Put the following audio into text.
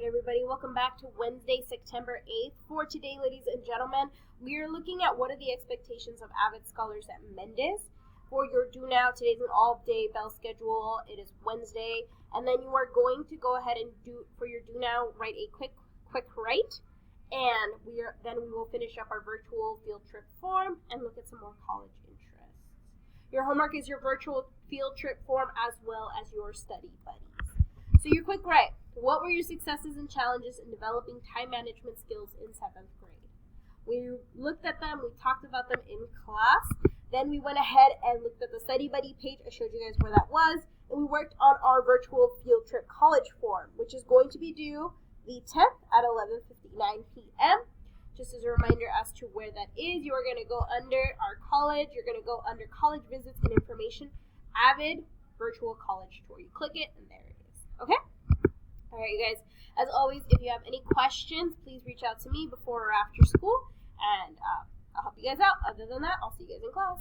everybody, welcome back to Wednesday, September 8th. For today, ladies and gentlemen, we are looking at what are the expectations of Avid scholars at Mendes. For your do now, today's an all-day bell schedule. It is Wednesday, and then you are going to go ahead and do, for your do now, write a quick write, and we will finish up our virtual field trip form and look at some more college interests. Your homework is your virtual field trip form as well as your study buddies. So your quick write. What were your successes and challenges in developing time management skills in 7th grade? We looked at them, we talked about them in class, then we went ahead and looked at the study buddy page. I showed you guys where that was, and we worked on our virtual field trip college form, which is going to be due the 10th at 11:59 p.m. Just as a reminder as to where that is, you are going to go under our college, you're going to go under college visits and information, Avid virtual college tour. You click it, and there it is. Okay? All right, you guys. As always, if you have any questions, please reach out to me before or after school, and I'll help you guys out. Other than that, I'll see you guys in class.